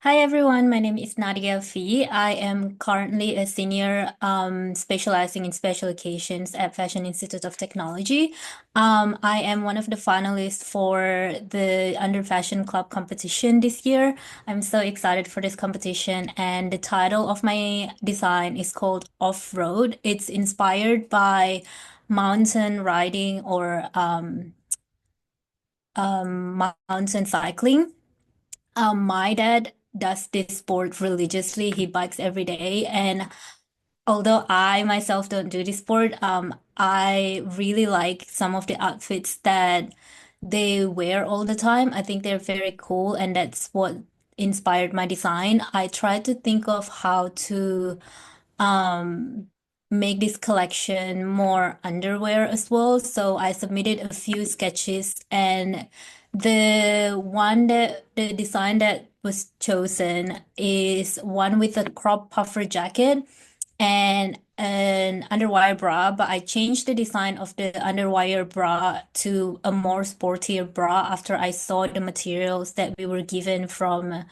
Hi everyone, my name is Nadia Phie. I am currently a senior specializing in special occasions at Fashion Institute of Technology. I am one of the finalists for the Under Fashion Club competition this year. I'm so excited for this competition, and the title of my design is called Off-Road. It's inspired by mountain riding or mountain cycling. My dad does this sport religiously. He bikes every day. And although I myself don't do this sport, I really like some of the outfits that they wear all the time. I think they're very cool, and that's what inspired my design. I tried to think of how to um, make this collection more underwear as well. So I submitted a few sketches, and the design that was chosen is one with a crop puffer jacket and an underwire bra, but I changed the design of the underwire bra to a more sportier bra after I saw the materials that we were given from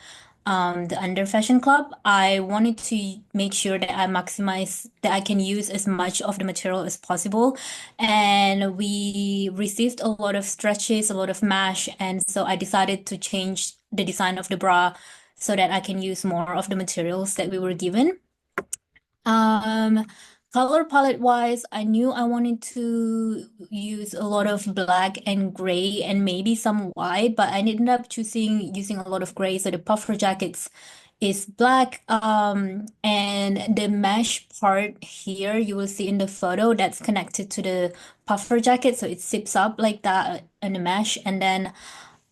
the Under Fashion Club. I wanted to make sure that I can use as much of the material as possible. And we received a lot of stretches, a lot of mesh, and so I decided to change the design of the bra so that I can use more of the materials that we were given. Um, Color palette wise, I knew I wanted to use a lot of black and gray and maybe some white, but I ended up choosing using a lot of gray. So the puffer jackets is black. And the mesh part here, you will see in the photo that's connected to the puffer jacket. So it zips up like that in the mesh. And then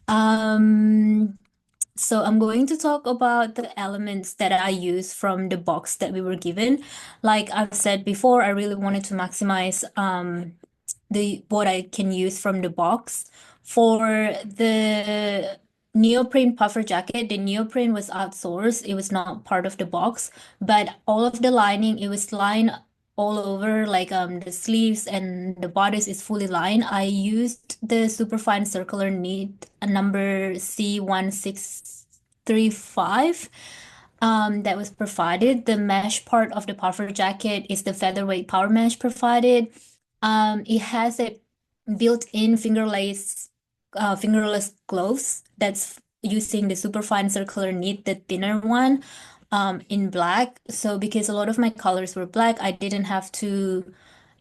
um so I'm going to talk about the elements that I use from the box that we were given. Like I've said before, I really wanted to maximize the what I can use from the box. For the neoprene puffer jacket, the neoprene was outsourced. It was not part of the box, but all of the lining, it was lined all over, like the sleeves and the bodice is fully lined. I used the superfine circular knit number C1635 that was provided. The mesh part of the puffer jacket is the featherweight power mesh provided. It has a built-in fingerless gloves that's using the superfine circular knit, the thinner one, in black. So because a lot of my colors were black, I didn't have to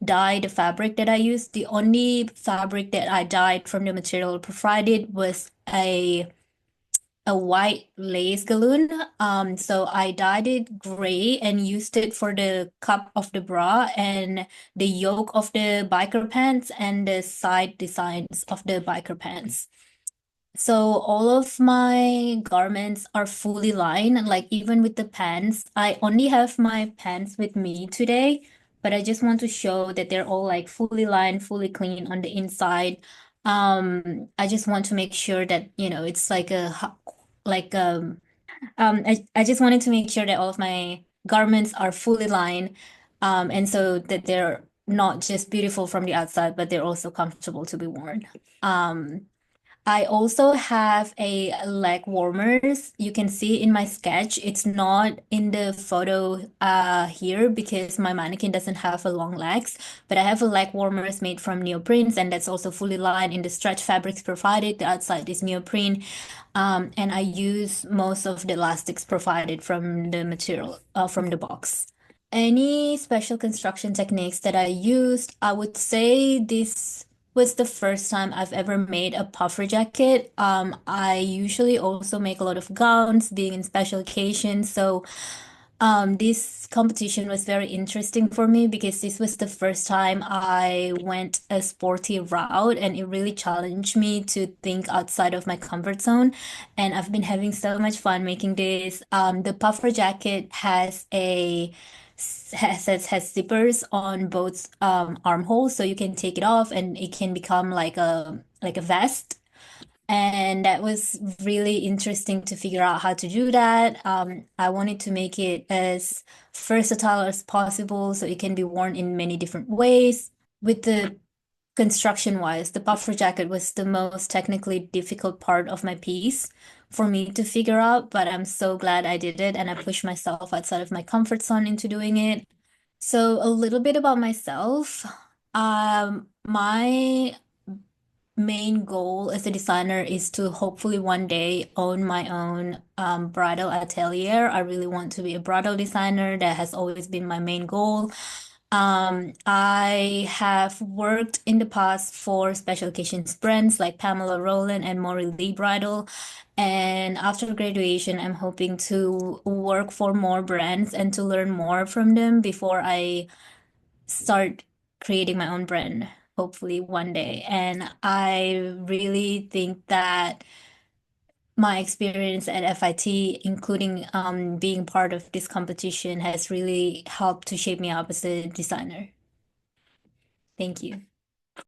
dye the fabric that I used. The only fabric that I dyed from the material provided was a white lace galloon. So I dyed it gray and used it for the cup of the bra and the yoke of the biker pants and the side designs of the biker pants. So all of my garments are fully lined, like even with the pants. I only have my pants with me today, but I just want to show that they're all like fully lined, fully clean on the inside. I just want to make sure that, it's like like I just wanted to make sure that all of my garments are fully lined, and so that they're not just beautiful from the outside, but they're also comfortable to be worn. Um, I also have a leg warmers. You can see in my sketch. It's not in the photo here because my mannequin doesn't have a long legs, but I have a leg warmers made from neoprenes, and that's also fully lined in the stretch fabrics provided. The outside is neoprene. And I use most of the elastics provided from the material from the box. Any special construction techniques that I used, I would say this was the first time I've ever made a puffer jacket. I usually also make a lot of gowns, being in special occasions. So this competition was very interesting for me because this was the first time I went a sporty route, and it really challenged me to think outside of my comfort zone. And I've been having so much fun making this. The puffer jacket has zippers on both armholes, so you can take it off and it can become like a vest. And that was really interesting to figure out how to do that. I wanted to make it as versatile as possible so it can be worn in many different ways. With the construction wise, the puffer jacket was the most technically difficult part of my piece. for me to figure out, but I'm so glad I did it and I pushed myself outside of my comfort zone into doing it. So a little bit about myself. My main goal as a designer is to hopefully one day own my own bridal atelier. I really want to be a bridal designer. That has always been my main goal. I have worked in the past for special occasions brands like Pamela Roland and Maury Lee Bridal. And after graduation, I'm hoping to work for more brands and to learn more from them before I start creating my own brand, hopefully one day. And I really think that my experience at FIT, including being part of this competition, has really helped to shape me up as a designer. Thank you.